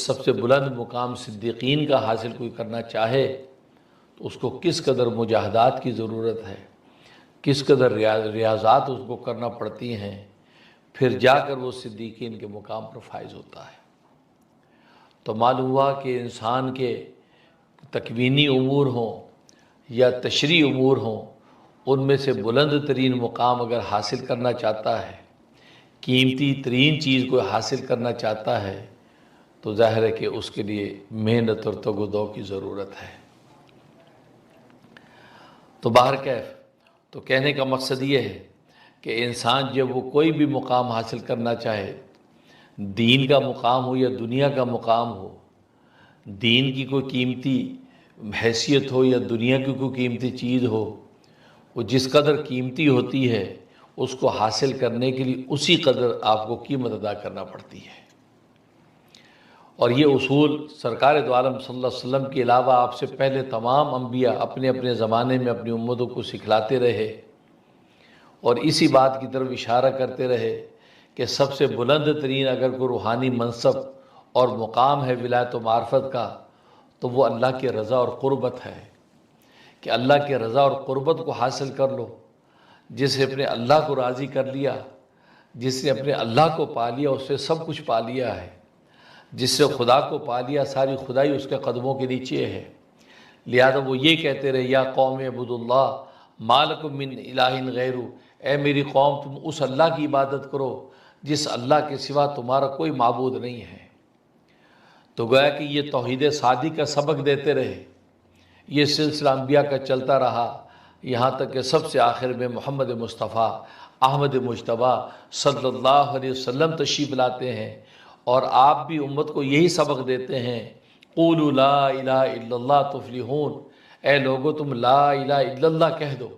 سب سے بلند مقام صدیقین کا حاصل کوئی کرنا چاہے تو اس کو کس قدر مجاہدات کی ضرورت ہے، کس قدر ریاضات اس کو کرنا پڑتی ہیں، پھر جا کر وہ صدیقین کے مقام پر فائز ہوتا ہے۔ تو معلوم ہوا کہ انسان کے تکوینی امور ہوں یا تشریعی امور ہوں، ان میں سے بلند ترین مقام اگر حاصل کرنا چاہتا ہے، قیمتی ترین چیز کو حاصل کرنا چاہتا ہے، تو ظاہر ہے کہ اس کے لیے محنت اور تگ و دو کی ضرورت ہے۔ تو بہرکیف تو کہنے کا مقصد یہ ہے کہ انسان جب وہ کوئی بھی مقام حاصل کرنا چاہے، دین کا مقام ہو یا دنیا کا مقام ہو، دین کی کوئی قیمتی حیثیت ہو یا دنیا کی کوئی قیمتی چیز ہو، وہ جس قدر قیمتی ہوتی ہے اس کو حاصل کرنے کے لیے اسی قدر آپ کو قیمت ادا کرنا پڑتی ہے۔ اور یہ اصول سرکار دو عالم صلی اللہ علیہ وسلم کے علاوہ آپ سے پہلے تمام انبیاء اپنے اپنے زمانے میں اپنی امتوں کو سکھلاتے رہے، اور اسی بات کی طرف اشارہ کرتے رہے کہ سب سے بلند ترین اگر کوئی روحانی منصب اور مقام ہے ولایت و معرفت کا، تو وہ اللہ کے رضا اور قربت ہے، کہ اللہ کے رضا اور قربت کو حاصل کر لو۔ جس نے اپنے اللہ کو راضی کر لیا، جس نے اپنے اللہ کو پا لیا، اس سے سب کچھ پا لیا ہے۔ جس سے خدا کو پا لیا، ساری خدائی اس کے قدموں کے نیچے ہے۔ لہذا وہ یہ کہتے رہے، یا قوم اعبدوا اللہ ما لکم من الہ غیرہ، اے میری قوم تم اس اللہ کی عبادت کرو جس اللہ کے سوا تمہارا کوئی معبود نہیں ہے۔ تو گویا کہ یہ توحید صادی کا سبق دیتے رہے۔ یہ سلسلہ انبیاء کا چلتا رہا، یہاں تک کہ سب سے آخر میں محمد مصطفیٰ احمد مجتبیٰ صلی اللہ علیہ وسلم تشریف لاتے ہیں، اور آپ بھی امت کو یہی سبق دیتے ہیں، قولوا لا الہ الا اللہ تفلحون، اے لوگو تم لا الہ الا اللہ کہہ دو،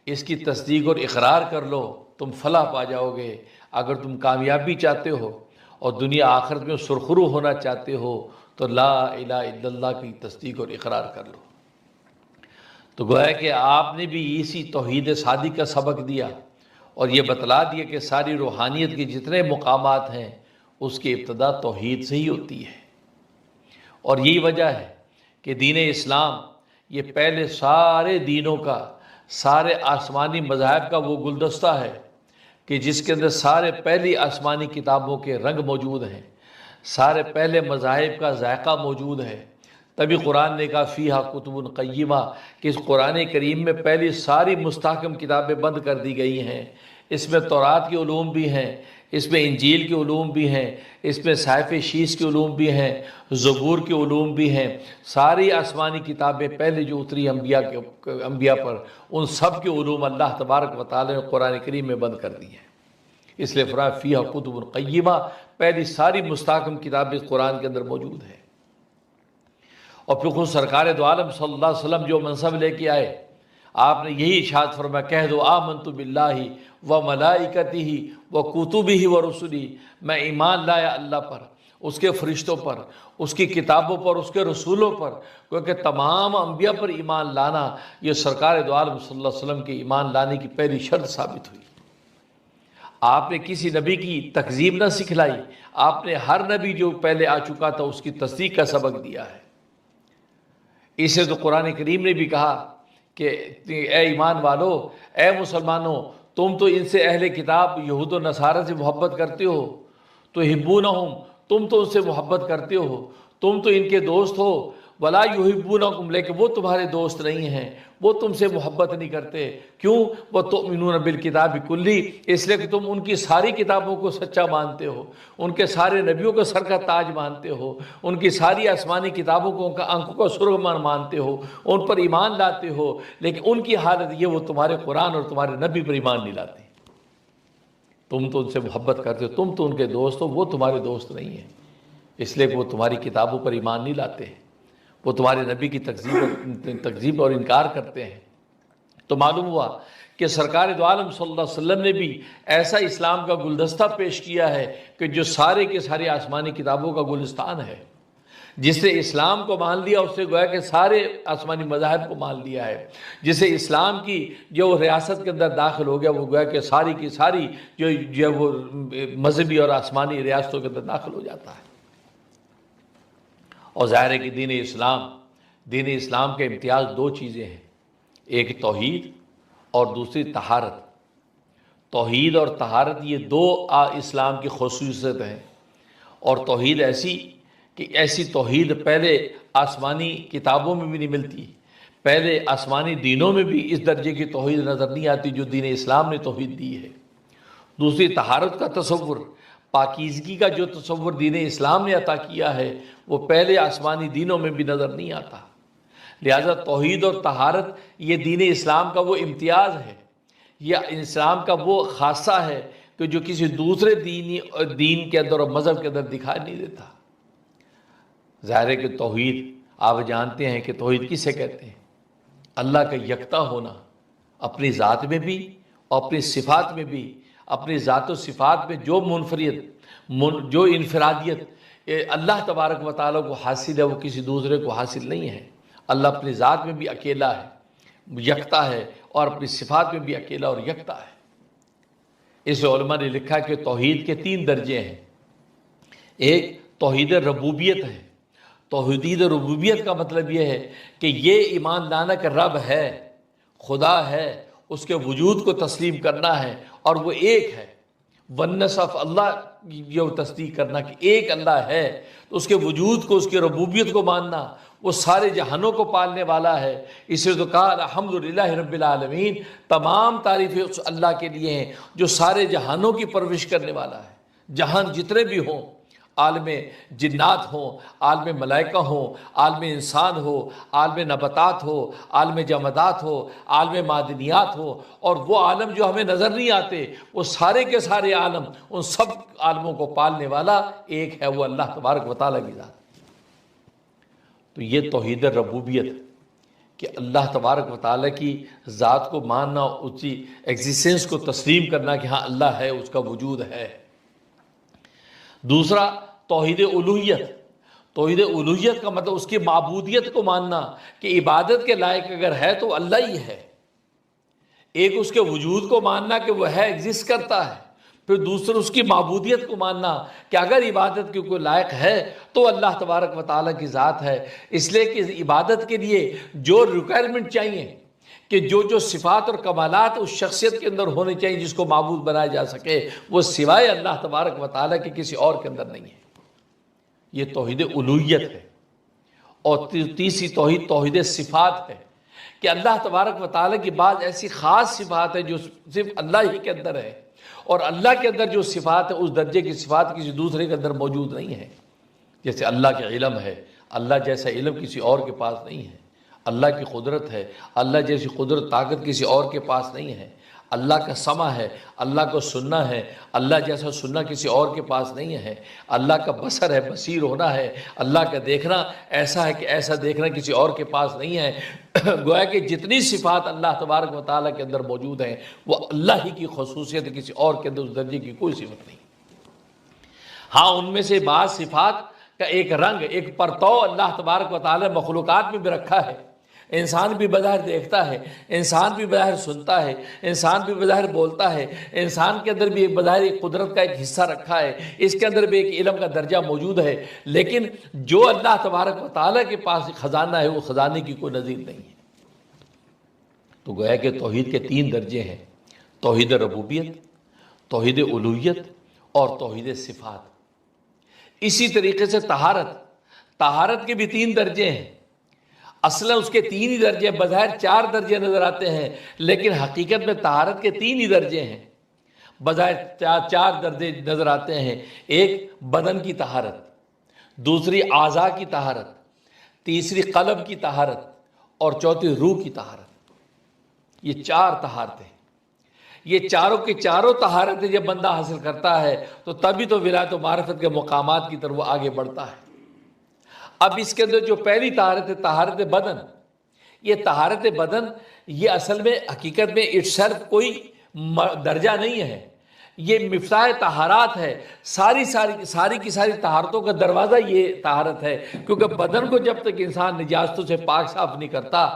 اس کی تصدیق اور اقرار کر لو، تم فلاح پا جاؤ گے۔ اگر تم کامیابی چاہتے ہو اور دنیا آخرت میں سرخرو ہونا چاہتے ہو تو لا الہ الا اللہ کی تصدیق اور اقرار کر لو۔ تو گویا کہ آپ نے بھی اسی توحید صادق کا سبق دیا، اور یہ بتلا دیا کہ ساری روحانیت کے جتنے مقامات ہیں اس کی ابتدا توحید سے ہی ہوتی ہے۔ اور یہی وجہ ہے کہ دین اسلام یہ پہلے سارے دینوں کا، سارے آسمانی مذاہب کا وہ گلدستہ ہے کہ جس کے اندر سارے پہلی آسمانی کتابوں کے رنگ موجود ہیں، سارے پہلے مذاہب کا ذائقہ موجود ہے۔ تبھی قرآن نے کہا فیہا کتب قیمہ، کہ اس قرآن کریم میں پہلی ساری مستحکم کتابیں بند کر دی گئی ہیں۔ اس میں تورات کے علوم بھی ہیں، اس میں انجیل کے علوم بھی ہیں، اس میں صحائف شیس کے علوم بھی ہیں، زبور کے علوم بھی ہیں۔ ساری آسمانی کتابیں پہلے جو اتری انبیاء پر، ان سب کے علوم اللہ تبارک و تعالی نے قرآن کریم میں بند کر دی ہیں۔ اس لیے فرمایا فیہا کتب قیمہ، پہلی ساری مستحکم کتابیں قرآن کے اندر موجود ہیں۔ اور پھر خود سرکار دو عالم صلی اللہ علیہ وسلم جو منصب لے کے آئے، آپ نے یہی ارشاد فرمایا، کہہ دو آمنت باللہ و ملائکتہ و کتبہ و رسلہ، میں ایمان لایا اللہ پر، اس کے فرشتوں پر، اس کی کتابوں پر، اس کے رسولوں پر، کیونکہ تمام انبیاء پر ایمان لانا یہ سرکار دو عالم صلی اللہ علیہ وسلم کے ایمان لانے کی پہلی شرط ثابت ہوئی۔ آپ نے کسی نبی کی تکذیب نہ سکھلائی، آپ نے ہر نبی جو پہلے آ چکا تھا اس کی تصدیق کا سبق دیا ہے۔ اسے تو قرآن کریم نے بھی کہا کہ اے ایمان والو، اے مسلمانوں، تم تو ان سے اہل کتاب یہود و نصارہ سے محبت کرتے ہو، تو یحبونہم، تم تو ان سے محبت کرتے ہو، تم تو ان کے دوست ہو، ولا یحبونکم، لیکن وہ تمہارے دوست نہیں ہیں، وہ تم سے محبت نہیں کرتے۔ کیوں؟ وتؤمنون بالکتاب کلہ، اس لیے کہ تم ان کی ساری کتابوں کو سچا مانتے ہو، ان کے سارے نبیوں کو سر کا تاج مانتے ہو، ان کی ساری آسمانی کتابوں کو آنکھوں کا سرخ مانتے ہو، ان پر ایمان لاتے ہو، لیکن ان کی حالت یہ وہ تمہارے قرآن اور تمہارے نبی پر ایمان نہیں لاتے۔ تم تو ان سے محبت کرتے ہو، تم تو ان کے دوست ہو، وہ تمہارے دوست نہیں ہیں، اس لیے کہ وہ تمہاری کتابوں پر ایمان نہیں لاتے ہیں، وہ تمہارے نبی کی تکذیب اور انکار کرتے ہیں۔ تو معلوم ہوا کہ سرکار دو عالم صلی اللہ علیہ وسلم نے بھی ایسا اسلام کا گلدستہ پیش کیا ہے کہ جو سارے کے سارے آسمانی کتابوں کا گلستان ہے۔ جس نے اسلام کو مان لیا اس سے گویا کہ سارے آسمانی مذاہب کو مان لیا ہے۔ جسے اسلام کی جو ریاست کے اندر داخل ہو گیا وہ گویا کہ ساری کی ساری جو وہ مذہبی اور آسمانی ریاستوں کے اندر داخل ہو جاتا ہے۔ اور ظاہر ہے کہ دین اسلام کے امتیاز دو چیزیں ہیں، ایک توحید اور دوسری طہارت۔ توحید اور طہارت یہ دو اسلام کی خصوصیت ہیں، اور توحید ایسی توحید پہلے آسمانی کتابوں میں بھی نہیں ملتی، پہلے آسمانی دینوں میں بھی اس درجے کی توحید نظر نہیں آتی جو دین اسلام نے توحید دی ہے۔ دوسری طہارت کا تصور، پاکیزگی کا جو تصور دین اسلام نے عطا کیا ہے وہ پہلے آسمانی دینوں میں بھی نظر نہیں آتا۔ لہذا توحید اور طہارت یہ دین اسلام کا وہ امتیاز ہے، یہ اسلام کا وہ خاصہ ہے کہ جو کسی دوسرے دین کے اندر اور مذہب کے اندر دکھائی نہیں دیتا۔ ظاہر ہے کہ توحید آپ جانتے ہیں کہ توحید کسے کہتے ہیں؟ اللہ کا یکتا ہونا، اپنی ذات میں بھی اور اپنی صفات میں بھی۔ اپنی ذات و صفات میں جو انفرادیت اللہ تبارک و تعالیٰ کو حاصل ہے وہ کسی دوسرے کو حاصل نہیں ہے۔ اللہ اپنی ذات میں بھی اکیلا ہے، یکتا ہے، اور اپنی صفات میں بھی اکیلا اور یکتا ہے۔ اس علماء نے لکھا کہ توحید کے 3 درجے ہیں۔ ایک توحید ربوبیت ہے۔ توحید ربوبیت کا مطلب یہ ہے کہ یہ ایمان لانا کہ رب ہے، خدا ہے، اس کے وجود کو تسلیم کرنا ہے اور وہ ایک ہے۔ ونس آف اللہ جو تصدیق کرنا کہ ایک اللہ ہے، تو اس کے وجود کو، اس کی ربوبیت کو ماننا، وہ سارے جہانوں کو پالنے والا ہے۔ اس لیے تو کہا الحمدللہ رب العالمین، تمام تعریفیں اس اللہ کے لیے ہیں جو سارے جہانوں کی پرورش کرنے والا ہے۔ جہان جتنے بھی ہوں، عالم جنات ہوں، عالم ملائکہ ہوں، عالم انسان ہو، عالم نباتات ہو، عالم جمادات ہو، عالم معدنیات ہو، اور وہ عالم جو ہمیں نظر نہیں آتے، وہ سارے کے سارے عالم، ان سب عالموں کو پالنے والا ایک ہے، وہ اللہ تبارک و تعالیٰ کی ذات۔ تو یہ توحید ربوبیت کہ اللہ تبارک و تعالیٰ کی ذات کو ماننا، اس کی ایگزسٹنس کو تسلیم کرنا کہ ہاں اللہ ہے، اس کا وجود ہے۔ دوسرا توحید الوہیت۔ توحید الوہیت کا مطلب اس کی معبودیت کو ماننا کہ عبادت کے لائق اگر ہے تو اللہ ہی ہے۔ ایک اس کے وجود کو ماننا کہ وہ ہے، ایگزسٹ کرتا ہے، پھر دوسرا اس کی معبودیت کو ماننا کہ اگر عبادت کی کوئی لائق ہے تو اللہ تبارک و تعالیٰ کی ذات ہے۔ اس لیے کہ عبادت کے لیے جو ریکوائرمنٹ چاہیے کہ جو صفات اور کمالات اس شخصیت کے اندر ہونے چاہیے جس کو معبود بنایا جا سکے، وہ سوائے اللہ تبارک و تعالیٰ کے کسی اور کے اندر نہیں ہے۔ یہ توحید الوہیت ہے۔ اور تیسری توحید صفات ہے کہ اللہ تبارک و تعالیٰ کی بعض ایسی خاص صفات ہے جو صرف اللہ ہی کے اندر ہے، اور اللہ کے اندر جو صفات ہے اس درجے کی صفات کسی دوسرے کے اندر موجود نہیں ہے۔ جیسے اللہ کا علم ہے، اللہ جیسا علم کسی اور کے پاس نہیں ہے۔ اللہ کی قدرت ہے، اللہ جیسی قدرت طاقت کسی اور کے پاس نہیں ہے۔ اللہ کا سمع ہے، اللہ کو سننا ہے، اللہ جیسا سننا کسی اور کے پاس نہیں ہے۔ اللہ کا بصر ہے، بصیر ہونا ہے، اللہ کا دیکھنا ایسا ہے کہ ایسا دیکھنا کسی اور کے پاس نہیں ہے۔ گویا کہ جتنی صفات اللہ تبارک و تعالیٰ کے اندر موجود ہیں وہ اللہ ہی کی خصوصیت ہے، کسی اور کے اندر اس درجے کی کوئی صفت نہیں۔ ہاں ان میں سے بعض صفات کا ایک رنگ، ایک پرتو اللہ تبارک و تعالیٰ مخلوقات میں بھی رکھا ہے۔ انسان بھی بظاہر دیکھتا ہے، انسان بھی بظاہر سنتا ہے، انسان بھی بظاہر بولتا ہے، انسان کے اندر بھی ایک بظاہر قدرت کا ایک حصہ رکھا ہے، اس کے اندر بھی ایک علم کا درجہ موجود ہے، لیکن جو اللہ تبارک و تعالیٰ کے پاس خزانہ ہے وہ خزانے کی کوئی نظیر نہیں ہے۔ تو گویا کہ توحید کے 3 درجے ہیں، توحید ربوبیت، توحید الوہیت اور توحید صفات۔ اسی طریقے سے طہارت کے بھی 3 درجے ہیں۔ اصلا اس کے 3 ہی درجے، بظاہر 4 درجے نظر آتے ہیں، لیکن حقیقت میں طہارت کے 3 ہی درجے ہیں۔ بظاہر 4 درجے نظر آتے ہیں، ایک بدن کی طہارت، دوسری اعضاء کی طہارت، تیسری قلب کی طہارت اور چوتھی روح کی طہارت۔ یہ 4 طہارتیں، یہ چاروں کی چاروں طہارتیں جب بندہ حاصل کرتا ہے تو تبھی تو ولایت و معرفت کے مقامات کی طرف وہ آگے بڑھتا ہے۔ اب اس کے اندر جو پہلی طہارت ہے طہارت بدن، یہ طہارت بدن یہ اصل میں حقیقت میں اٹسیلف کوئی درجہ نہیں ہے، یہ مفتاح طہارات ہے۔ ساری کی ساری طہارتوں کا دروازہ یہ طہارت ہے، کیونکہ بدن کو جب تک انسان نجاستوں سے پاک صاف نہیں کرتا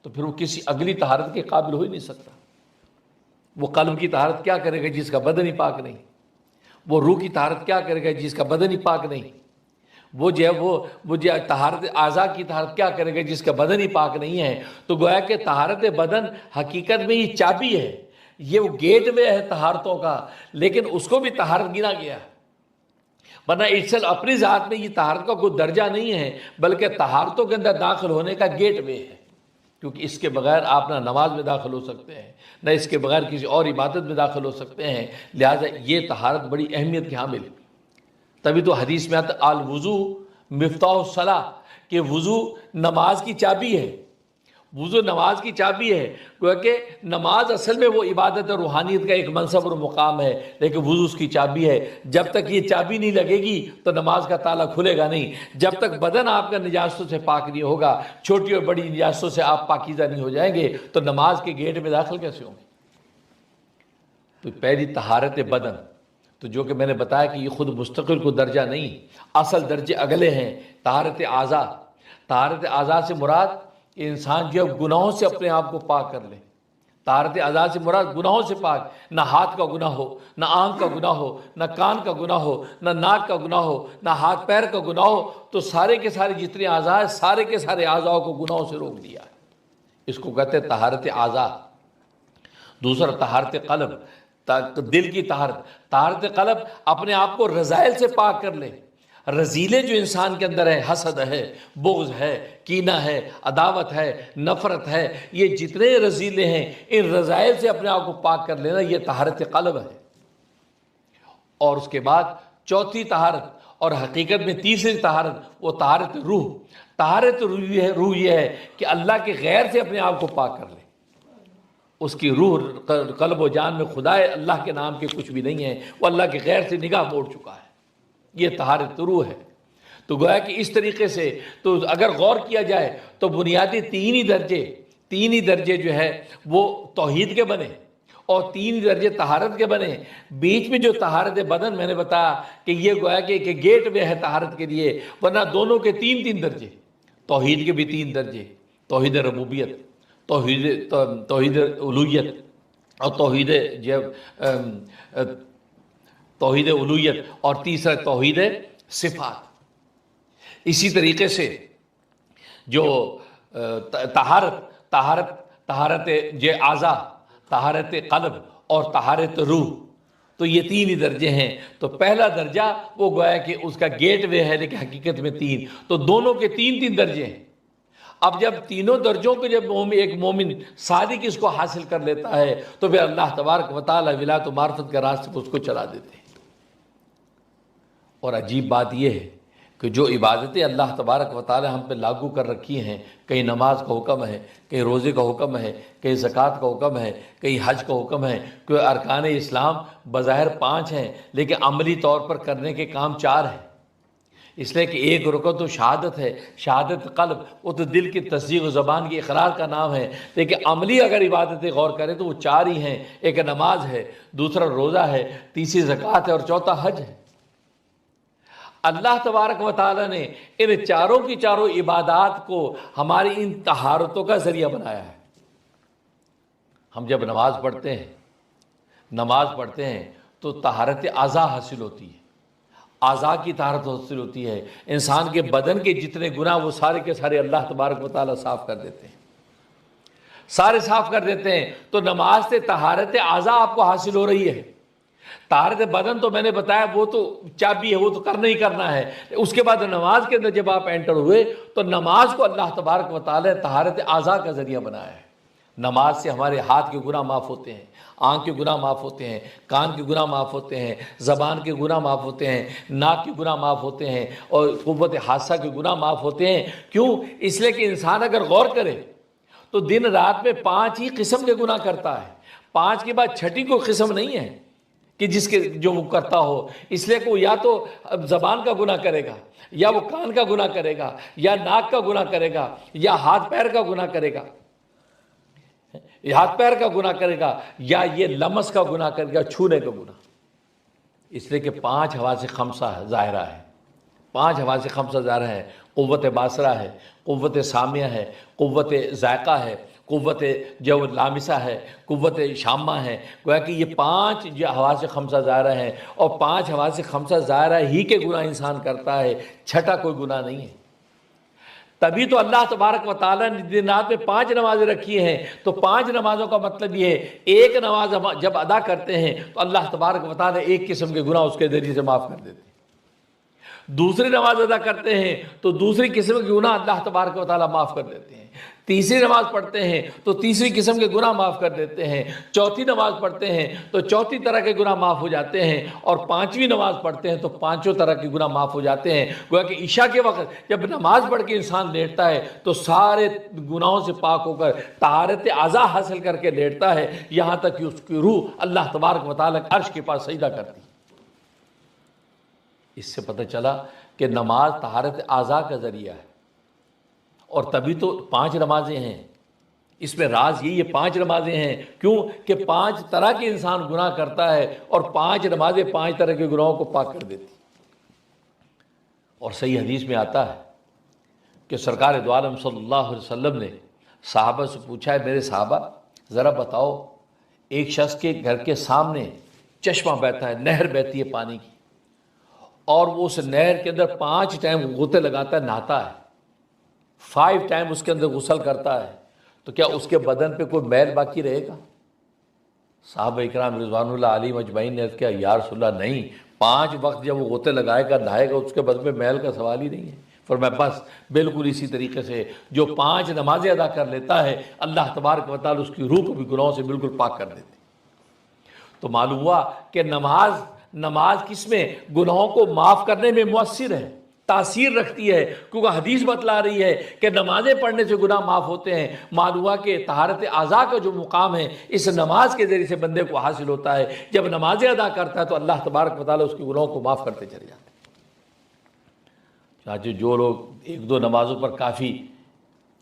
تو پھر وہ کسی اگلی طہارت کے قابل ہو ہی نہیں سکتا۔ وہ قلب کی طہارت کیا کرے گا جس کا بدن ہی پاک نہیں؟ وہ روح کی طہارت کیا کرے گا جس کا بدن ہی پاک نہیں؟ وہ جو ہے وہ جو طہارت اعضاء کی طہارت کیا کرے گا جس کا بدن ہی پاک نہیں ہے؟ تو گویا کہ طہارت بدن حقیقت میں یہ چابی ہے، یہ وہ گیٹ وے ہے طہارتوں کا، لیکن اس کو بھی طہارت گنا گیا، ورنہ اٹسل اپنی ذات میں یہ طہارت کا کوئی درجہ نہیں ہے، بلکہ طہارتوں کے اندر داخل ہونے کا گیٹ وے ہے، کیونکہ اس کے بغیر آپ نہ نماز میں داخل ہو سکتے ہیں، نہ اس کے بغیر کسی اور عبادت میں داخل ہو سکتے ہیں، لہٰذا یہ طہارت بڑی اہمیت کی حامل ہے۔ تبھی تو حدیث میں آتا الوضو مفتاح الصلاۃ، کہ وضو نماز کی چابی ہے، وضو نماز کی چابی ہے، کیونکہ نماز اصل میں وہ عبادت اور روحانیت کا ایک منصب اور مقام ہے، لیکن وضو اس کی چابی ہے۔ جب تک یہ چابی نہیں لگے گی تو نماز کا تالا کھلے گا نہیں، جب تک بدن آپ کا نجاستوں سے پاک نہیں ہوگا، چھوٹی اور بڑی نجاستوں سے آپ پاکیزہ نہیں ہو جائیں گے تو نماز کے گیٹ میں داخل کیسے ہوں گے؟ تو پہلی طہارت بدن، تو جو کہ میں نے بتایا کہ یہ خود مستقل کو درجہ نہیں، اصل درجے اگلے ہیں۔ طہارت اعضاء، طہارت اعضاء سے مراد انسان جو گناہوں سے اپنے آپ کو پاک کر لے۔ طہارت اعضاء سے مراد گناہوں سے پاک، نہ ہاتھ کا گناہ ہو، نہ آنکھ کا گناہ ہو، نہ کان کا گناہ ہو، نہ ناک کا گناہ ہو، نہ ہاتھ پیر کا گناہ ہو، تو سارے کے سارے جتنے اعضاء ہیں سارے کے سارے اعضاء کو گناہوں سے روک دیا ہے۔ اس کو کہتے ہیں طہارت اعضاء۔ دوسرا طہارت قلب، دل کی طہارت۔ طہارت قلب اپنے آپ کو رذائل سے پاک کر لے، رذیلے جو انسان کے اندر ہے، حسد ہے، بغض ہے، کینہ ہے، عداوت ہے، نفرت ہے، یہ جتنے رذیلے ہیں ان رذائل سے اپنے آپ کو پاک کر لینا، یہ طہارت قلب ہے۔ اور اس کے بعد چوتھی طہارت اور حقیقت میں تیسری طہارت وہ طہارت روح۔ طہارت روح یہ ہے کہ اللہ کے غیر سے اپنے آپ کو پاک کر لے، اس کی روح قلب و جان میں خدا ہے، اللہ کے نام کے کچھ بھی نہیں ہے، وہ اللہ کے غیر سے نگاہ موڑ چکا ہے، یہ طہارت روح ہے۔ تو گویا کہ اس طریقے سے تو اگر غور کیا جائے تو بنیادی تین ہی درجے جو ہے وہ توحید کے بنے اور 3 درجے طہارت کے بنے۔ بیچ میں جو طہارت بدن میں نے بتایا کہ یہ گویا کہ گیٹ وے ہے طہارت کے لیے، ورنہ دونوں کے 3 درجے، توحید کے بھی 3 درجے، توحید ربوبیت، توحید الوہیت اور توحید الوہیت، اور تیسرا توحید صفات۔ اسی طریقے سے جو طہارت اعضاء، طہارت قلب اور طہارت روح، تو یہ 3 ہی درجے ہیں۔ تو پہلا درجہ وہ گویا کہ اس کا گیٹ وے ہے، لیکن حقیقت میں 3، تو دونوں کے 3 درجے ہیں۔ اب جب تینوں درجوں کو جب ایک مومن صادق اس کو حاصل کر لیتا ہے تو پھر اللہ تبارک و تعالی ولایت و معرفت کے راستے پر اس کو چلا دیتے ہیں۔ اور عجیب بات یہ ہے کہ جو عبادتیں اللہ تبارک و تعالی ہم پہ لاگو کر رکھی ہیں، کہیں نماز کا حکم ہے، کہیں روزے کا حکم ہے، کہیں زکوٰۃ کا حکم ہے، کہیں حج کا حکم ہے، کہ ارکان اسلام بظاہر 5 ہیں لیکن عملی طور پر کرنے کے کام 4 ہیں۔ اس لیے کہ ایک رکن تو شہادت ہے، شہادت قلب، وہ تو دل کی تصدیق و زبان کی اقرار کا نام ہے، لیکن عملی اگر عبادتیں غور کریں تو وہ 4 ہی ہیں۔ ایک نماز ہے، دوسرا روزہ ہے، تیسری زکوٰۃ ہے اور چوتھا حج ہے۔ اللہ تبارک و تعالیٰ نے ان چاروں کی چاروں عبادات کو ہماری ان طہارتوں کا ذریعہ بنایا ہے۔ ہم جب نماز پڑھتے ہیں تو طہارت اعضاء حاصل ہوتی ہے، اعضاء کی طہارت حاصل ہوتی ہے۔ انسان کے بدن کے جتنے گناہ وہ سارے کے سارے اللہ تبارک و تعالیٰ صاف کر دیتے ہیں، سارے صاف کر دیتے ہیں۔ تو نماز سے طہارت اعضاء آپ کو حاصل ہو رہی ہے۔ طہارت بدن تو میں نے بتایا وہ تو چابی ہے، وہ تو کرنا ہی کرنا ہے۔ اس کے بعد نماز کے اندر جب آپ انٹر ہوئے تو نماز کو اللہ تبارک و تعالیٰ طہارت اعضاء کا ذریعہ بنایا ہے۔ نماز سے ہمارے ہاتھ کے گناہ معاف ہوتے ہیں، آنکھ کے گناہ معاف ہوتے ہیں، کان کے گناہ معاف ہوتے ہیں، زبان کے گناہ معاف ہوتے ہیں، ناک کے گناہ معاف ہوتے ہیں، اور قوت حادثہ کے گناہ معاف ہوتے ہیں۔ کیوں؟ اس لیے کہ انسان اگر غور کرے تو دن رات میں 5 ہی قسم کے گناہ کرتا ہے، 5 کے بعد چھٹی کوئی قسم نہیں ہے کہ جس کے جو وہ کرتا ہو۔ اس لیے کہ وہ یا تو زبان کا گناہ کرے گا، یا وہ کان کا گناہ کرے گا، یا ناک کا گناہ کرے گا، یا ہاتھ پیر کا گناہ کرے گا، ہاتھ پیر کا گناہ کرے گا، یا یہ لمس کا گناہ کرے گا، چھونے کا گناہ۔ اس لیے کہ 5 حواس خمسہ ظاہرہ ہے، 5 حواس خمسہ ظاہرہ ہے۔ قوت باصرہ ہے، قوت سامعہ ہے، قوت ذائقہ ہے، قوت جو لامسہ ہے، قوت شامہ ہے، گویا کہ یہ 5 جو حواس خمسہ ظاہرہ ہیں، اور 5 حواس خمسہ ظاہرہ ہی کے گناہ انسان کرتا ہے، چھٹا کوئی گناہ نہیں ہے۔ تبھی تو اللہ تبارک و تعالیٰ نے دن رات میں 5 نمازیں رکھی ہیں، تو 5 نمازوں کا مطلب یہ ہے ایک نماز جب ادا کرتے ہیں تو اللہ تبارک و تعالیٰ ایک قسم کے گناہ اس کے ذریعے سے معاف کر دیتے ہیں، دوسری نماز ادا کرتے ہیں تو دوسری قسم کے گناہ اللہ تبارک و تعالیٰ معاف کر دیتے ہیں، تیسری نماز پڑھتے ہیں تو تیسری قسم کے گناہ معاف کر دیتے ہیں، چوتھی نماز پڑھتے ہیں تو چوتھی طرح کے گناہ معاف ہو جاتے ہیں، اور 5ویں نماز پڑھتے ہیں تو 5 طرح کے گناہ معاف ہو جاتے ہیں۔ گویا کہ عشاء کے وقت جب نماز پڑھ کے انسان لیٹتا ہے تو سارے گناہوں سے پاک ہو کر طہارت اعضاء حاصل کر کے لیٹتا ہے، یہاں تک کہ اس کی روح اللہ تبارک و تعالیٰ کے عرش کے پاس سجدہ کرتی ہے۔ اس سے پتہ چلا کہ نماز طہارت اعضاء کا ذریعہ ہے، اور تبھی تو 5 نمازیں ہیں۔ اس میں راز یہ 5 نمازیں ہیں، کیوں کہ 5 طرح کے انسان گناہ کرتا ہے، اور 5 نمازیں 5 طرح کے گناہوں کو پاک کر دیتی۔ اور صحیح حدیث میں آتا ہے کہ سرکار دو عالم صلی اللہ علیہ وسلم نے صحابہ سے پوچھا ہے، میرے صحابہ ذرا بتاؤ، ایک شخص کے گھر کے سامنے چشمہ بہتا ہے، نہر بہتی ہے پانی کی، اور وہ اس نہر کے اندر 5 ٹائم غوطے لگاتا ہے، نہاتا ہے، 5 ٹائم اس کے اندر غسل کرتا ہے، تو کیا اس کے بدن پہ کوئی میل باقی رہے گا؟ صحابہ اکرام رضوان اللہ علیہم اجمعین نے کیا یا رسول اللہ نہیں، 5 وقت جب وہ غوطے لگائے گا نہائے گا اس کے بدن پہ میل کا سوال ہی نہیں ہے۔ فرمایا بس بالکل اسی طریقے سے جو 5 نمازیں ادا کر لیتا ہے اللہ تبارک و تعالیٰ اس کی روح کو بھی گناہوں سے بالکل پاک کر دیتے۔ تو معلوم ہوا کہ نماز کس میں گناہوں کو معاف کرنے میں مؤثر ہے، تاثیر رکھتی ہے، کیونکہ حدیث بتلا رہی ہے کہ نمازیں پڑھنے سے گناہ معاف ہوتے ہیں۔ معلوم ہوا کہ طہارت اعضاء کا جو مقام ہے اس نماز کے ذریعے سے بندے کو حاصل ہوتا ہے۔ جب نمازیں ادا کرتا ہے تو اللہ تبارک و تعالیٰ اس کے گناہوں کو معاف کرتے چلے جاتے ہیں۔ چاہے جو لوگ 1-2 نمازوں پر کافی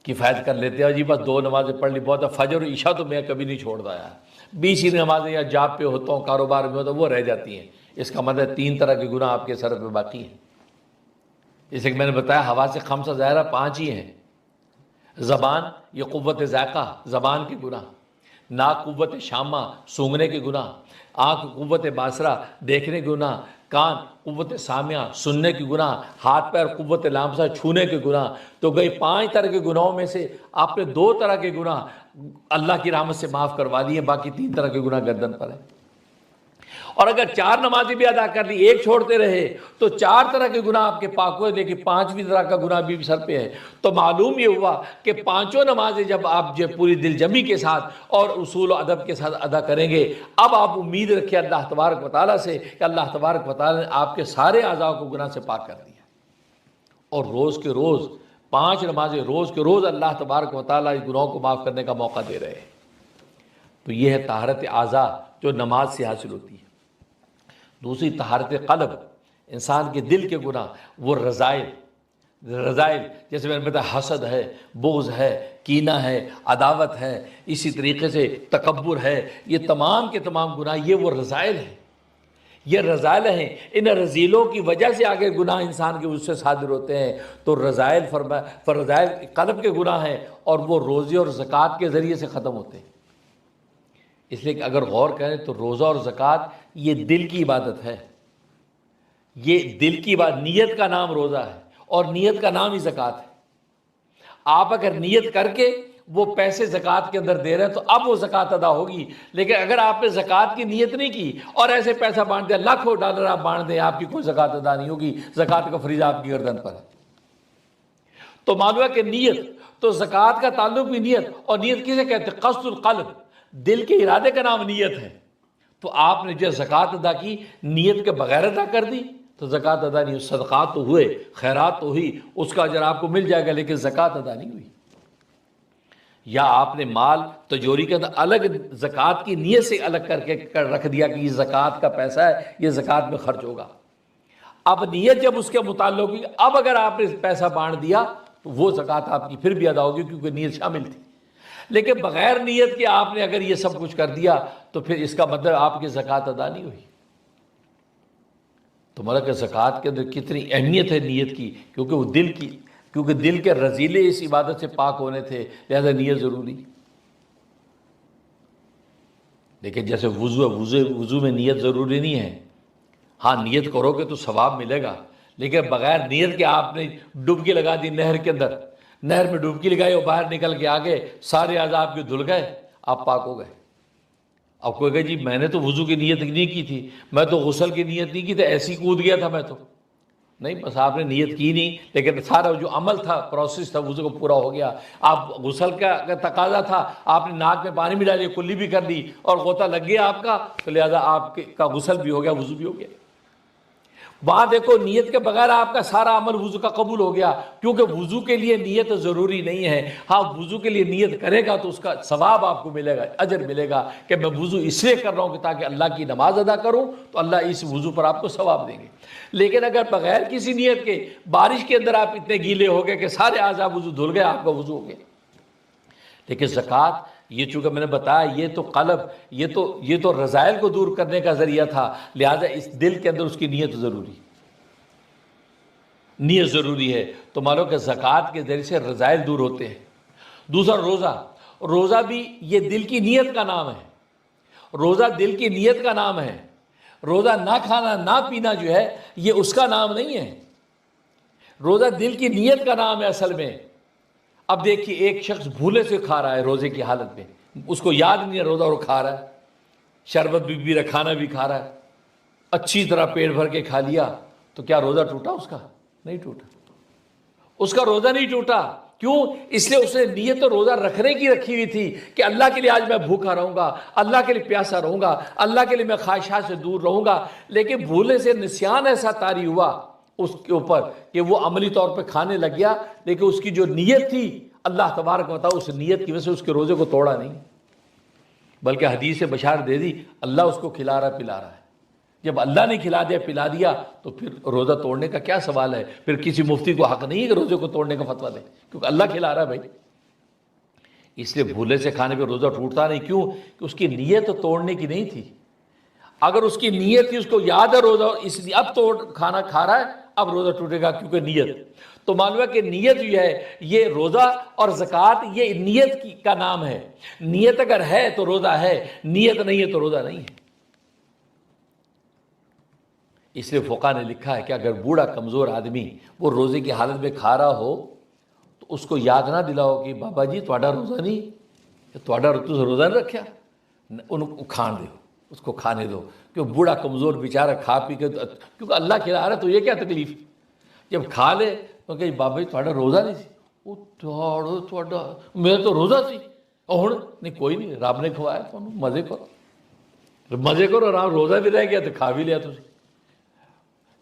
کفایت کر لیتے ہیں، جی بس 2 نمازیں پڑھ لی بہت ہے، فجر اور عشاء تو میں کبھی نہیں چھوڑتا یار، 20 نمازیں یا جاب پہ ہوتا ہوں، کاروبار میں ہوتا ہوں، وہ رہ جاتی ہیں۔ اس کا مطلب 3 طرح کے گناہ آپ کے سر پہ باقی ہیں۔ جیسے کہ میں نے بتایا حواس خمسہ ظاہرہ 5 ہی ہیں۔ زبان یہ قوت ذائقہ، زبان کے گناہ، ناک قوت شامہ، سونگھنے کے گناہ، آنکھ قوت باصرہ، دیکھنے کے گناہ، کان قوت سامعہ، سننے کے گناہ، ہاتھ پیر قوت لامسہ، چھونے کے گناہ۔ تو گئی 5 طرح کے گناہوں میں سے آپ نے 2 طرح کے گناہ اللہ کی رحمت سے معاف کروا لیے، باقی 3 طرح کے گناہ گردن پر ہیں۔ اور اگر 4 نمازیں بھی ادا کر لی، ایک چھوڑتے رہے تو 4 طرح کے گناہ آپ کے پاک ہوئے، لیکن 5ویں طرح کا گناہ بھی سر پہ ہے۔ تو معلوم یہ ہوا کہ 5 نمازیں جب آپ جو پوری دل جمی کے ساتھ اور اصول و ادب کے ساتھ ادا کریں گے، اب آپ امید رکھیں اللہ تبارک و تعالیٰ سے کہ اللہ تبارک و تعالیٰ نے آپ کے سارے اعضاء کو گناہ سے پاک کر دیا۔ اور روز کے روز 5 نمازیں روز کے روز اللہ تبارک و تعالیٰ اس گناہوں کو معاف کرنے کا موقع دے رہے ہیں۔ تو یہ ہے طہارت اعضاء جو نماز سے حاصل ہوتی ہے۔ دوسری طہارت قلب، انسان کے دل کے گناہ، وہ رذائل جیسے میں نے بتایا حسد ہے، بغض ہے، کینہ ہے، عداوت ہے، اسی طریقے سے تکبر ہے، یہ تمام کے تمام گناہ یہ وہ رذائل ہیں، یہ رذائل ہیں۔ ان رذیلوں کی وجہ سے آگے گناہ انسان کے اس سے صادر ہوتے ہیں۔ تو رذائل قلب کے گناہ ہیں، اور وہ روزے اور زکوٰۃ کے ذریعے سے ختم ہوتے ہیں۔ اس لیے کہ اگر غور کریں تو روزہ اور زکوٰۃ یہ دل کی عبادت ہے، یہ دل کی بات، نیت کا نام روزہ ہے اور نیت کا نام ہی زکوٰۃ ہے۔ آپ اگر نیت کر کے وہ پیسے زکوٰۃ کے اندر دے رہے ہیں تو اب وہ زکوٰۃ ادا ہوگی، لیکن اگر آپ نے زکوٰۃ کی نیت نہیں کی اور ایسے پیسہ بانٹ دیا، لاکھوں ڈالر آپ بانٹ دیں، آپ کی کوئی زکوٰۃ ادا نہیں ہوگی، زکوٰۃ کا فریضہ آپ کی گردن پر ہے۔ تو معلوم ہے کہ نیت، تو زکوٰۃ کا تعلق بھی نیت، اور نیت کسے کہتے ہیں؟ قصد القلب، دل کے ارادے کا نام نیت ہے۔ تو آپ نے جو زکوٰۃ ادا کی نیت کے بغیر ادا کر دی تو زکوٰۃ ادا نہیں ہوئی۔ صدقات تو ہوئے، خیرات تو ہوئی، اس کا اجر آپ کو مل جائے گا، لیکن زکوٰۃ ادا نہیں ہوئی۔ یا آپ نے مال تجوری کے اندر الگ زکوٰۃ کی نیت سے الگ کر کے رکھ دیا کہ یہ زکوٰۃ کا پیسہ ہے، یہ زکوٰۃ میں خرچ ہوگا۔ اب نیت جب اس کے متعلق ہوئی، اب اگر آپ نے پیسہ بانٹ دیا تو وہ زکوٰۃ آپ کی پھر بھی ادا ہوگی، کیونکہ نیت شامل تھی۔ لیکن بغیر نیت کے آپ نے اگر یہ سب کچھ کر دیا تو پھر اس کا مطلب آپ کی زکوٰۃ ادا نہیں ہوئی۔ تو مطلب کہ زکوٰۃ کے اندر کتنی اہمیت ہے نیت کی، کیونکہ وہ کیونکہ دل کے رذیلے اس عبادت سے پاک ہونے تھے، لہذا نیت ضروری۔ لیکن جیسے وضو ہے، وضو میں نیت ضروری نہیں ہے. ہاں نیت کرو گے تو ثواب ملے گا، لیکن بغیر نیت کے آپ نے ڈبکی لگا دی نہر کے اندر، نہر میں ڈبکی لگائی اور باہر نکل کے آگے سارے اعضاء آپ کے دھل گئے، آپ پاک ہو گئے. اب کوئی کہے جی میں نے تو وضو کی نیت نہیں کی تھی، میں تو غسل کی نیت نہیں کی تھی، ایسی کود گیا تھا میں تو. نہیں، بس آپ نے نیت کی نہیں، لیکن سارا جو عمل تھا، پروسیس تھا وضو کو پورا ہو گیا. آپ غسل کا تقاضا تھا، آپ نے ناک میں پانی ملا لیا، کلی بھی کر دی اور غوطہ لگ گیا آپ کا، تو لہذا آپ کا غسل بھی ہو گیا، وضو بھی ہو گیا. وہاں دیکھو نیت کے بغیر آپ کا سارا عمل وضو کا قبول ہو گیا، کیونکہ وضو کے لیے نیت ضروری نہیں ہے. ہاں وضو کے لیے نیت کرے گا تو اس کا ثواب آپ کو ملے گا، اجر ملے گا کہ میں وضو اس لیے کر رہا ہوں کہ تاکہ اللہ کی نماز ادا کروں، تو اللہ اس وضو پر آپ کو ثواب دیں گے. لیکن اگر بغیر کسی نیت کے بارش کے اندر آپ اتنے گیلے ہو گئے کہ سارے اعضاء وضو دھل گئے، آپ کا وضو ہو گیا. لیکن زکوٰۃ یہ چونکہ میں نے بتایا یہ تو قلب، یہ تو رذائل کو دور کرنے کا ذریعہ تھا، لہذا اس دل کے اندر اس کی نیت ضروری، نیت ضروری ہے. تو مان لو کہ زکوٰۃ کے ذریعے سے رذائل دور ہوتے ہیں. دوسرا روزہ بھی یہ دل کی نیت کا نام ہے. روزہ دل کی نیت کا نام ہے. روزہ نہ کھانا نہ پینا جو ہے یہ اس کا نام نہیں ہے، روزہ دل کی نیت کا نام ہے اصل میں. اب دیکھیے ایک شخص بھولے سے کھا رہا ہے روزے کی حالت میں، اس کو یاد نہیں ہے روزہ اور کھا رہا ہے، شربت بھی پی رہا ہے، کھانا بھی کھا رہا ہے، اچھی طرح پیٹ بھر کے کھا لیا، تو کیا روزہ ٹوٹا اس کا؟ نہیں ٹوٹا، اس کا روزہ نہیں ٹوٹا. کیوں؟ اس لیے اس نے نیت تو روزہ رکھنے کی رکھی ہوئی تھی کہ اللہ کے لیے آج میں بھوکا رہوں گا، اللہ کے لیے پیاسا رہوں گا، اللہ کے لیے میں خواہشات سے دور رہوں گا. لیکن بھولے سے نسیان ایسا طاری ہوا اس کے اوپر کہ وہ عملی طور پہ کھانے لگ گیا، لیکن اس کی جو نیت تھی اللہ تبارک و تعالیٰ اس نیت کی وجہ سے اس کے روزے کو توڑا نہیں، بلکہ حدیث بشارت دے دی اللہ اس کو کھلا رہا پلا رہا ہے. جب اللہ نے کھلا دیا پلا دیا تو پھر روزہ توڑنے کا کیا سوال ہے؟ پھر کسی مفتی کو حق نہیں ہے کہ روزے کو توڑنے کا فتویٰ دے، کیونکہ اللہ کھلا رہا ہے بھائی. اس لیے بھولے سے کھانے پہ روزہ ٹوٹتا نہیں. کیوں؟ کہ اس کی نیت تو توڑنے کی نہیں تھی. اگر اس کی نیت تھی، اس کو یاد ہے روزہ، اس لیے اب کھانا کھا رہا ہے، اب روزہ ٹوٹے گا کیونکہ نیت. تو معلوم ہے کہ نیت جو ہے یہ روزہ اور زکوٰۃ یہ نیت کا نام ہے. نیت اگر ہے تو روزہ ہے، نیت نہیں ہے تو روزہ نہیں ہے. اس لیے فقہا نے لکھا ہے کہ اگر بوڑھا کمزور آدمی وہ روزے کی حالت میں کھا رہا ہو تو اس کو یاد نہ دلاؤ کہ بابا جی تھوڑا روزہ نہیں، تھوڑا روزہ نہیں رکھا، ان کو کھان دو، اس کو کھانے دو. کہ بوڑھا کمزور بیچارہ کھا پی کے، کیونکہ اللہ کھلا رہا ہے تو یہ کیا تکلیف؟ جب کھا لے تو کہ بابا جی تھوڑا روزہ نہیں سی، وہ تھوڑا میرا تو روزہ سی، اور نہیں کوئی نہیں، رب نے کھوایا تو مزے کرو، رام روزہ بھی رہ گیا تو کھا بھی لیا تھی.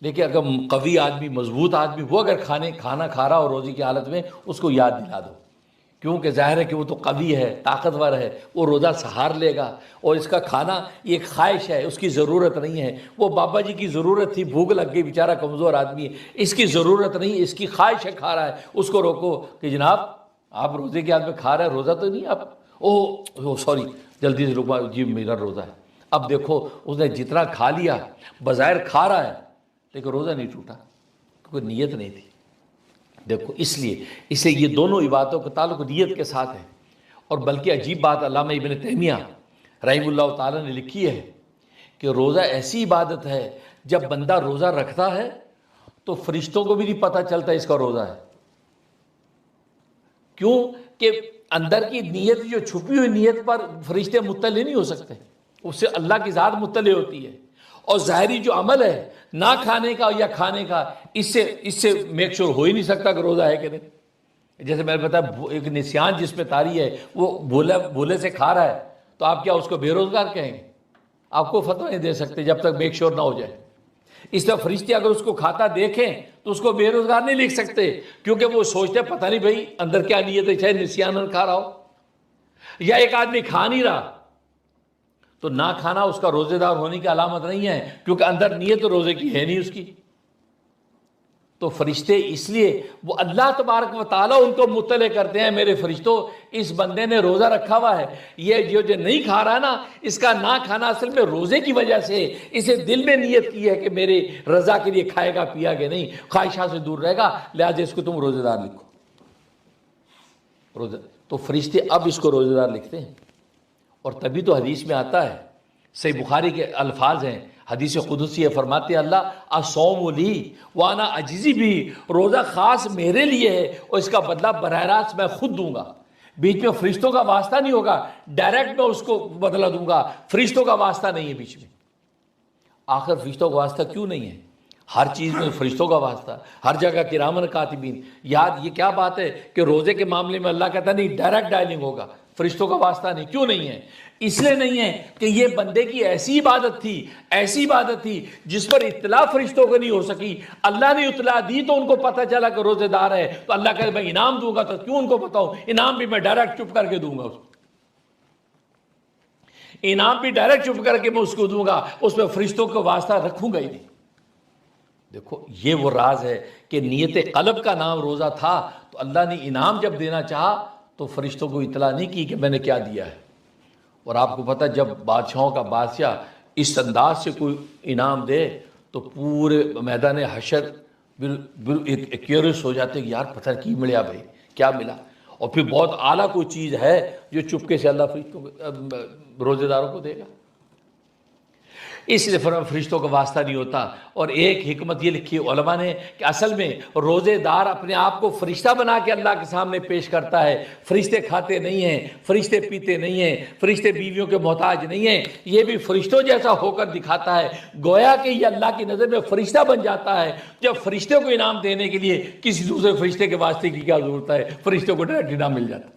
لیکن اگر قوی آدمی، مضبوط آدمی، وہ اگر کھانا کھا رہا ہو روزے کی حالت میں، اس کو یاد دلا دو، کیونکہ ظاہر ہے کہ وہ تو قوی ہے، طاقتور ہے، وہ روزہ سہار لے گا. اور اس کا کھانا یہ ایک خواہش ہے، اس کی ضرورت نہیں ہے. وہ بابا جی کی ضرورت تھی، بھوک لگ گئی، بیچارہ کمزور آدمی ہے، اس کی ضرورت نہیں، اس کی خواہش ہے، کھا رہا ہے. اس کو روکو کہ جناب آپ روزے کی حالت میں کھا رہے ہیں، روزہ تو نہیں آپ سوری جلدی سے رکوا جی میرا روزہ ہے. اب دیکھو اس نے جتنا کھا لیا، بظاہر کھا رہا ہے لیکن روزہ نہیں ٹوٹا کیونکہ نیت نہیں تھی. دیکھو اس لیے یہ دونوں عبادتوں کا تعلق نیت کے ساتھ ہے. اور بلکہ عجیب بات علامہ ابن تیمیہ رحمہ اللہ تعالیٰ نے لکھی ہے کہ روزہ ایسی عبادت ہے جب بندہ روزہ رکھتا ہے تو فرشتوں کو بھی نہیں پتہ چلتا اس کا روزہ ہے. کیوں؟ کہ اندر کی نیت، جو چھپی ہوئی نیت پر فرشتے مطلع نہیں ہو سکتے، اس سے اللہ کی ذات مطلع ہوتی ہے. اور ظاہری جو عمل ہے نہ کھانے کا یا کھانے کا، اس سے میک شور ہو ہی نہیں سکتا کہ روزہ ہے کہ نہیں. جیسے میں نے بتایا ایک نسیان جس میں طاری ہے، وہ بھولے سے کھا رہا ہے، تو آپ کیا اس کو بے روزگار کہیں گے؟ آپ کو فتویٰ نہیں دے سکتے جب تک میک شور نہ ہو جائے. اس طرح فرشتے اگر اس کو کھاتا دیکھیں تو اس کو بے روزگار نہیں لکھ سکتے، کیونکہ وہ سوچتے پتہ نہیں بھائی اندر کیا نیت ہے، چاہے نسیاناً کھا رہا ہو. یا ایک آدمی کھا نہیں رہا تو نہ کھانا اس کا روزے دار ہونے کی علامت نہیں ہے، کیونکہ اندر نیت روزے کی ہے نہیں اس کی. تو فرشتے اس لیے وہ اللہ تبارک و تعالیٰ ان کو مطلع کرتے ہیں، میرے فرشتوں اس بندے نے روزہ رکھا ہوا ہے، یہ جو نہیں کھا رہا نا، اس کا نہ کھانا اصل میں روزے کی وجہ سے اسے دل میں نیت کی ہے کہ میرے رضا کے لیے کھائے گا پیا گا نہیں، خواہشات سے دور رہے گا، لہٰذا اس کو تم روزے دار لکھو. تو فرشتے اب اس کو روزے دار لکھتے ہیں. اور تبھی تو حدیث میں آتا ہے صحیح بخاری کے الفاظ ہیں، حدیث قدسی ہے، فرماتے ہیں اللہ الصوم لی وانا اجزی بھی، روزہ خاص میرے لیے ہے اور اس کا بدلہ براہ راست میں خود دوں گا، بیچ میں فرشتوں کا واسطہ نہیں ہوگا، ڈائریکٹ میں اس کو بدلہ دوں گا، فرشتوں کا واسطہ نہیں ہے بیچ میں۔ آخر فرشتوں کا واسطہ کیوں نہیں ہے؟ ہر چیز میں فرشتوں کا واسطہ، ہر جگہ کرامن کاتبین۔ یاد یہ کیا بات ہے کہ روزے کے معاملے میں اللہ کہتا نہیں ڈائریکٹ ڈائلنگ ہوگا، فرشتوں کا واسطہ نہیں۔ کیوں نہیں ہے؟ اس لیے نہیں ہے کہ یہ بندے کی ایسی عبادت تھی جس پر اطلاع فرشتوں کو نہیں ہو سکی، اللہ نے اطلاع دی تو ان کو پتہ چلا کہ روزے دار ہے، تو اللہ کہے میں انعام دوں گا، تو کیوں ان کو بتاؤں؟ انعام بھی میں ڈائریکٹ چپ کر کے دوں گا، اس کو انعام بھی ڈائریکٹ چپ کر کے میں اس کو دوں گا، اس میں فرشتوں کا واسطہ رکھوں گا ہی نہیں۔ دیکھو یہ وہ راز ہے کہ نیت قلب کا نام روزہ تھا، تو اللہ نے انعام جب دینا چاہا تو فرشتوں کو اطلاع نہیں کی کہ میں نے کیا دیا ہے۔ اور آپ کو پتہ جب بادشاہوں کا بادشاہ اس انداز سے کوئی انعام دے تو پورے میدان حشر کیورس ہو جاتے کہ یار پتہ کی ملیا بھائی، کیا ملا؟ اور پھر بہت اعلیٰ کوئی چیز ہے جو چپکے سے اللہ فرشتوں کو روزے داروں کو دے گا۔ اس لیے فرشتوں کا واسطہ نہیں ہوتا۔ اور ایک حکمت یہ لکھی علماء نے کہ اصل میں روزے دار اپنے آپ کو فرشتہ بنا کے اللہ کے سامنے پیش کرتا ہے۔ فرشتے کھاتے نہیں ہیں، فرشتے پیتے نہیں ہیں، فرشتے بیویوں کے محتاج نہیں ہیں، یہ بھی فرشتوں جیسا ہو کر دکھاتا ہے، گویا کہ یہ اللہ کی نظر میں فرشتہ بن جاتا ہے۔ جب فرشتے کو انعام دینے کے لیے کسی دوسرے فرشتے کے واسطے کی کیا ضرورت ہے؟ فرشتوں کو ڈائریکٹ انعام مل جاتا۔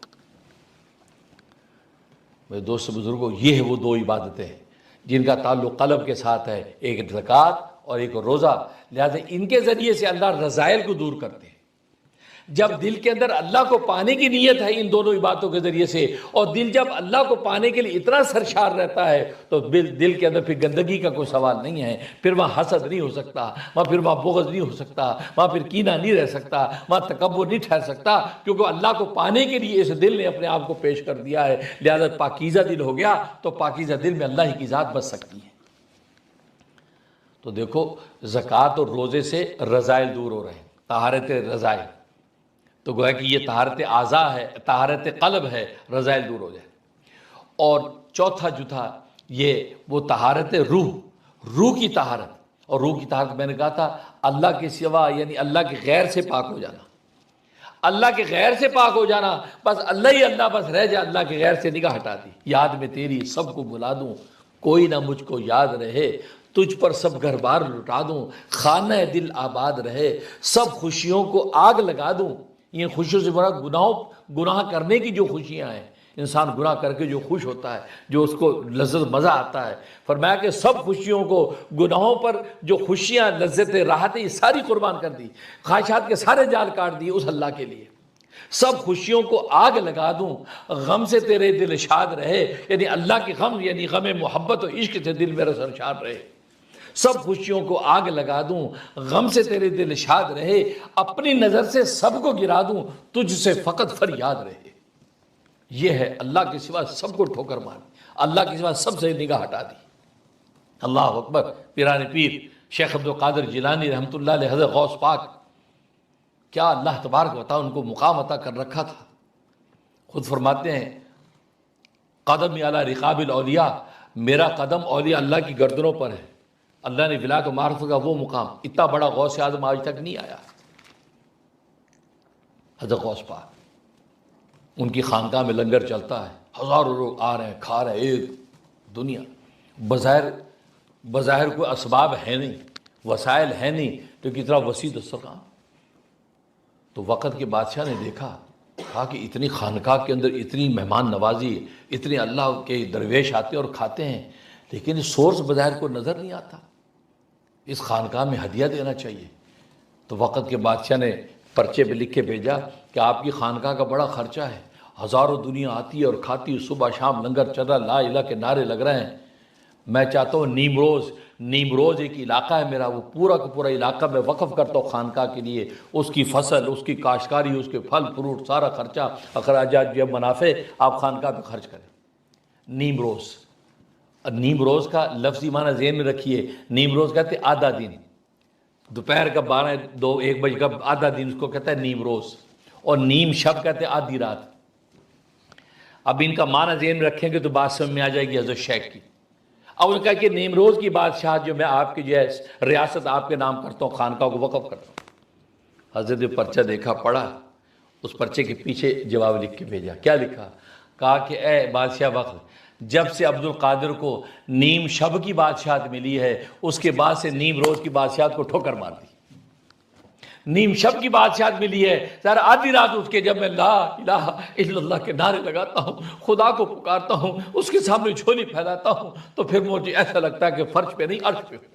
میرے دوست بزرگوں، یہ ہے وہ دو عبادتیں جن کا تعلق قلب کے ساتھ ہے، ایک زکوٰۃ اور ایک روزہ۔ لہذا ان کے ذریعے سے اللہ رذائل کو دور کرتے ہیں۔ جب دل کے اندر اللہ کو پانے کی نیت ہے ان دونوں عبادتوں کے ذریعے سے، اور دل جب اللہ کو پانے کے لیے اتنا سرشار رہتا ہے تو دل کے اندر پھر گندگی کا کوئی سوال نہیں ہے، پھر وہاں حسد نہیں ہو سکتا، پھر وہاں بغض نہیں ہو سکتا، وہاں پھر کینہ نہیں رہ سکتا، وہاں تکبر نہیں ٹھہر سکتا، کیونکہ اللہ کو پانے کے لیے اس دل نے اپنے آپ کو پیش کر دیا ہے۔ لہذا پاکیزہ دل ہو گیا تو پاکیزہ دل میں اللہ ہی کی ذات بس سکتی ہے۔ تو دیکھو زکوٰۃ اور روزے سے رذائل دور ہو رہے ہیں، طہارت رذائل، تو گویا کہ یہ طہارت اعضاء ہے، طہارت قلب ہے، رذائل دور ہو جائے۔ اور چوتھا جو تھا یہ وہ طہارت روح کی طہارت۔ اور روح کی طہارت میں نے کہا تھا اللہ کے سوا یعنی اللہ کے غیر سے پاک ہو جانا، اللہ کے غیر سے پاک ہو جانا، بس اللہ ہی اللہ بس رہ جائے، اللہ کے غیر سے نگاہ ہٹا دی۔ یاد میں تیری سب کو بلا دوں، کوئی نہ مجھ کو یاد رہے، تجھ پر سب گھر بار لٹا دوں، خانہ دل آباد رہے، سب خوشیوں کو آگ لگا دوں۔ یہ خوشیوں سے مراد گناہ کرنے کی جو خوشیاں ہیں، انسان گناہ کر کے جو خوش ہوتا ہے، جو اس کو لذت مزہ آتا ہے، فرمایا کہ سب خوشیوں کو، گناہوں پر جو خوشیاں لذتیں راحتیں، یہ ساری قربان کر دی، خواہشات کے سارے جال کاٹ دیے اس اللہ کے لیے۔ سب خوشیوں کو آگ لگا دوں، غم سے تیرے دل شاد رہے، یعنی اللہ کی غم یعنی غم محبت و عشق سے دل میرا سرشار رہے۔ سب خوشیوں کو آگ لگا دوں، غم سے تیرے دل شاد رہے، اپنی نظر سے سب کو گرا دوں، تجھ سے فقط فریاد رہے۔ یہ ہے اللہ کے سوا سب کو ٹھوکر ماری، اللہ کے سوا سب سے نگاہ ہٹا دی۔ اللہ اکبر۔ پیران پیر شیخ عبدالقادر جیلانی رحمۃ اللہ علیہ، حضرت غوث پاک، کیا اللہ تبارک و تعالیٰ ان کو مقام عطا کر رکھا تھا۔ خود فرماتے ہیں قدم علی رقاب الاولیاء، میرا قدم اولیاء اللہ کی گردنوں پر ہے۔ اللہ نے ولایت و معرفت کا وہ مقام، اتنا بڑا غوث اعظم آج تک نہیں آیا۔ حضرت غوث پاک، ان کی خانقاہ میں لنگر چلتا ہے، ہزاروں لوگ آ رہے ہیں، کھا رہے ہیں، ایک دنیا بظاہر کوئی اسباب ہے نہیں، وسائل ہے نہیں، لیکن اتنا وسیع دسترخوان۔ تو وقت کے بادشاہ نے دیکھا، کہا کہ اتنی خانقاہ کے اندر اتنی مہمان نوازی، اتنے اللہ کے درویش آتے اور کھاتے ہیں، لیکن سورس بظاہر کو نظر نہیں آتا، اس خانقاہ میں ہدیہ دینا چاہیے۔ تو وقت کے بادشاہ نے پرچے پہ لکھ کے بھیجا کہ آپ کی خانقاہ کا بڑا خرچہ ہے، ہزاروں دنیا آتی ہے اور کھاتی ہے، صبح شام لنگر چل رہا، لا الہ کے نعرے لگ رہے ہیں، میں چاہتا ہوں نیمروز ایک علاقہ ہے میرا، وہ پورا کا پورا علاقہ میں وقف کرتا ہوں خانقاہ کے لیے، اس کی فصل، اس کی کاشتکاری، اس کے پھل فروٹ، سارا خرچہ اخراجات جو منافع آپ خانقاہ پہ خرچ کریں۔ نیمروز کا لفظی معنی ذہن میں رکھیے، نیمروز کہتے ہیں آدھا دن، دوپہر کا 12-1 بجے کا آدھا دن اس کو کہتا ہے نیمروز، اور نیم شب کہتے ہیں آدھی رات۔ اب ان کا معنی ذہن میں رکھیں گے تو بات سمجھ میں آ جائے گی حضرت شیخ کی۔ اب انہوں نے کہا کہ نیمروز کی بادشاہ جو میں آپ کی جو ہے ریاست آپ کے نام کرتا ہوں، خانقاہ کو وقف کرتا ہوں۔ حضرت نے پرچہ دیکھا، پڑھا، اس پرچے کے پیچھے جواب لکھ کے بھیجا۔ کیا لکھا؟ کہا کہ اے بادشاہ وقت، جب سے عبد القادر کو نیم شب کی بادشاہت ملی ہے، اس کے بعد سے نیم روز کی بادشاہت کو ٹھوکر مار دی۔ نیم شب کی بادشاہت ملی ہے، ذرا آدھی رات اٹھ کے جب میں لا الہ الا اللہ کے نعرے لگاتا ہوں، خدا کو پکارتا ہوں، اس کے سامنے جھولی پھیلاتا ہوں، تو پھر مجھے ایسا لگتا ہے کہ فرش پہ نہیں عرش پہ ہوں۔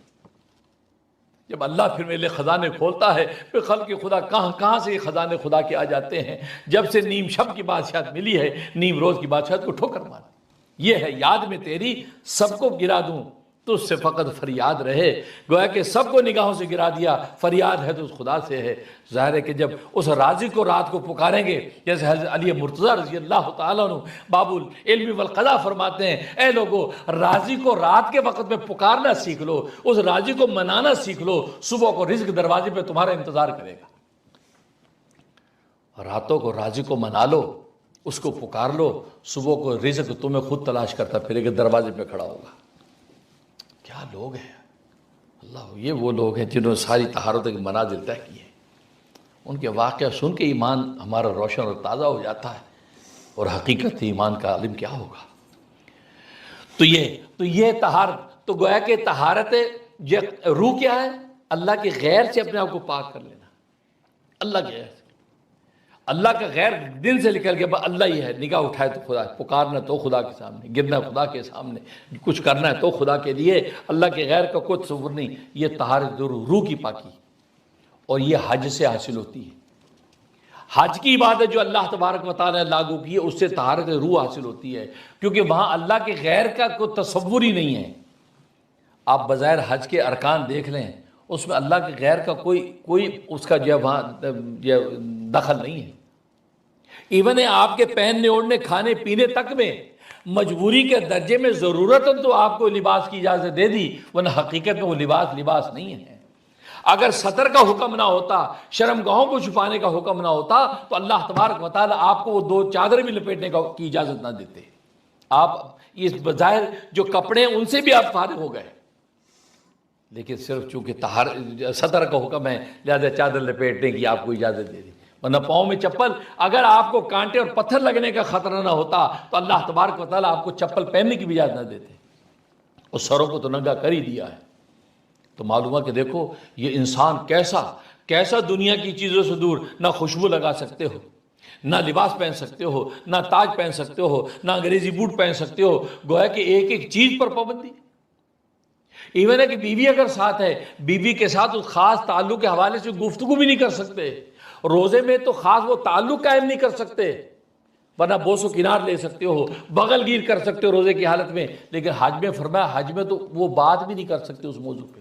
جب اللہ پھر میرے لیے خزانے کھولتا ہے، پھر خلق خدا کہاں سے یہ خزانے خدا کے آ جاتے ہیں۔ جب سے نیم شب کی بادشاہت ملی ہے، نیم روز کی بادشاہت کو ٹھوکر مار دی۔ یہ ہے یاد میں تیری سب کو گرا دوں، تو اس سے فقط فریاد رہے۔ گویا کہ سب کو نگاہوں سے گرا دیا، فریاد ہے تو اس خدا سے ہے۔ ظاہر ہے کہ جب اس راضی کو رات کو پکاریں گے، جیسے حضرت علی مرتضیٰ رضی اللہ تعالیٰ عنہ باب العلم والقضاء فرماتے ہیں، اے لوگو راضی کو رات کے وقت میں پکارنا سیکھ لو، اس راضی کو منانا سیکھ لو، صبح کو رزق دروازے پہ تمہارا انتظار کرے گا۔ راتوں کو راضی کو منا لو، اس کو پکار لو، صبح کو رزق تمہیں خود تلاش کرتا پھرے گا، دروازے پہ کھڑا ہوگا۔ کیا لوگ ہیں اللہ! یہ وہ لوگ ہیں جنہوں نے ساری طہارتوں کی منازل طے کی ہے۔ ان کے واقعہ سن کے ایمان ہمارا روشن اور تازہ ہو جاتا ہے، اور حقیقت ایمان کا علم کیا ہوگا۔ تو یہ طہارت، تو گویا کہ طہارت روح کیا ہے؟ اللہ کے غیر سے اپنے آپ کو پاک کر لینا۔ اللہ کے غیر سے، اللہ کا غیر دل سے نکل کے اللہ ہی ہے، نگاہ اٹھائے تو خدا، پکارنا تو خدا کے سامنے، گرنا خدا کے سامنے، کچھ کرنا ہے تو خدا کے لیے، اللہ کے غیر کا کوئی تصور نہیں۔ یہ طہارت روح کی پاکی، اور یہ حج سے حاصل ہوتی ہے۔ حج کی عبادت جو اللہ تبارک و تعالیٰ نے لاگو کی ہے، اس سے طہارت روح حاصل ہوتی ہے، کیونکہ وہاں اللہ کے غیر کا کوئی تصور ہی نہیں ہے۔ آپ بظاہر حج کے ارکان دیکھ لیں، اس میں اللہ کے غیر کا کوئی اس کا جو ہے وہاں دخل نہیں ہے۔ ایون آپ کے پہننے اوڑھنے کھانے پینے تک میں مجبوری کے درجے میں ضرورت تو آپ کو لباس کی اجازت دے دی، ورنہ حقیقت میں وہ لباس نہیں ہے۔ اگر ستر کا حکم نہ ہوتا، شرمگاہوں کو چھپانے کا حکم نہ ہوتا، تو اللہ تبارک و تعالیٰ آپ کو وہ 2 چادر بھی لپیٹنے کی اجازت نہ دیتے۔ آپ اس بظاہر جو کپڑے ان سے بھی آپ فارغ ہو گئے، لیکن صرف چونکہ ستر کا حکم ہے لہذا چادر لپیٹنے کی آپ کو اجازت دے دی، ورنہ پاؤں میں چپل، اگر آپ کو کانٹے اور پتھر لگنے کا خطرہ نہ ہوتا تو اللہ تبارک و تعالیٰ آپ کو چپل پہننے کی بھی اجازت نہ دیتے، اور سروں کو تو ننگا کر ہی دیا ہے۔ تو معلوم ہے کہ دیکھو یہ انسان کیسا دنیا کی چیزوں سے دور، نہ خوشبو لگا سکتے ہو، نہ لباس پہن سکتے ہو، نہ تاج پہن سکتے ہو، نہ انگریزی بوٹ پہن سکتے ہو، گویا کہ ایک چیز پر پابندی۔ ایون ہے کہ بیوی اگر ساتھ ہے، بیوی کے ساتھ اس خاص تعلق کے حوالے سے گفتگو بھی نہیں کر سکتے۔ روزے میں تو خاص وہ تعلق قائم نہیں کر سکتے، ورنہ بوس و کنار لے سکتے ہو، بغل گیر کر سکتے ہو روزے کی حالت میں، لیکن حج میں فرمایا حج میں تو وہ بات بھی نہیں کر سکتے اس موضوع پہ،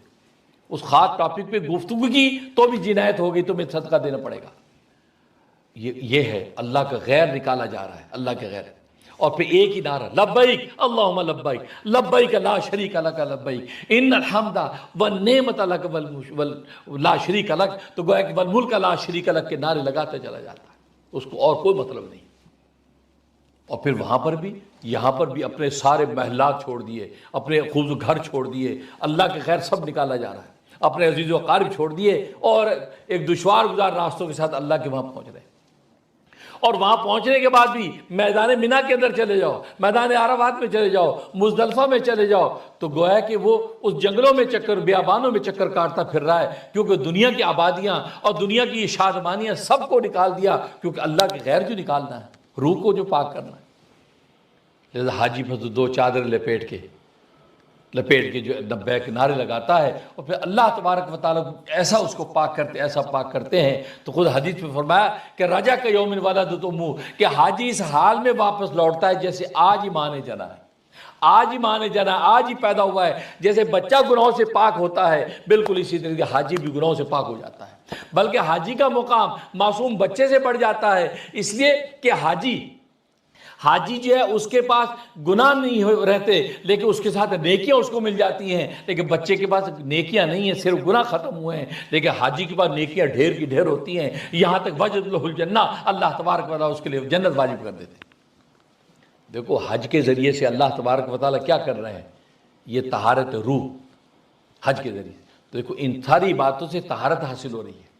اس خاص ٹاپک پہ گفتگو کی تو بھی جنایت ہوگی، تمہیں صدقہ دینا پڑے گا۔ یہ ہے اللہ کا غیر نکالا جا رہا ہے، اللہ کے غیر، اور پھر ایک ہی نعرہ لبیک اللہم لبیک لبیک لا شریک لک لبیک ان الحمد والنعمت لک لا شریک لک، تو گویا کہ والملک لا شریک لک کے نعرے لگاتا چلا جاتا ہے، اس کو اور کوئی مطلب نہیں۔ اور پھر وہاں پر بھی یہاں پر بھی اپنے سارے محلات چھوڑ دیے، اپنے خوب گھر چھوڑ دیے، اللہ کے خیر سب نکالا جا رہا ہے، اپنے عزیز و اقارب چھوڑ دیے، اور ایک دشوار گزار راستوں کے ساتھ اللہ کے وہاں پہنچ رہے ہیں۔ اور وہاں پہنچنے کے بعد بھی میدان مینا کے اندر چلے جاؤ، میدان عرفات میں چلے جاؤ، مزدلفہ میں چلے جاؤ، تو گویا کہ وہ اس جنگلوں میں چکر، بیابانوں میں چکر کاٹتا پھر رہا ہے، کیونکہ دنیا کی آبادیاں اور دنیا کی شادمانیاں سب کو نکال دیا، کیونکہ اللہ کے غیر جو نکالنا ہے، روح کو جو پاک کرنا ہے۔ لہذا حاجی پر تو 2 چادر لپیٹ کے جو لبیک نعرے لگاتا ہے، اور پھر اللہ تبارک و تعالیٰ ایسا اس کو پاک کرتے ہیں۔ تو خود حدیث میں فرمایا کہ رجا کا یوم ولدت امہ، کہ حاجی اس حال میں واپس لوٹتا ہے جیسے آج ہی ماں نے جنا ہے، آج ہی پیدا ہوا ہے۔ جیسے بچہ گناہوں سے پاک ہوتا ہے، بالکل اسی طریقے حاجی بھی گناہوں سے پاک ہو جاتا ہے، بلکہ حاجی کا مقام معصوم بچے سے بڑھ جاتا ہے، اس لیے کہ حاجی جو ہے اس کے پاس گناہ نہیں رہتے، لیکن اس کے ساتھ نیکیاں اس کو مل جاتی ہیں، لیکن بچے کے پاس نیکیاں نہیں ہیں، صرف گناہ ختم ہوئے ہیں، لیکن حاجی کے پاس نیکیاں ڈھیر کی ڈھیر ہوتی ہیں، یہاں تک وجد لہ الجنہ، اللہ تبارک و تعالیٰ اس کے لیے جنت واجب کر دیتے ہیں۔ دیکھو حج کے ذریعے سے اللہ تبارک و تعالیٰ کیا کر رہے ہیں یہ طہارت روح حج کے ذریعے. تو دیکھو ان ساری باتوں سے طہارت حاصل ہو رہی ہے.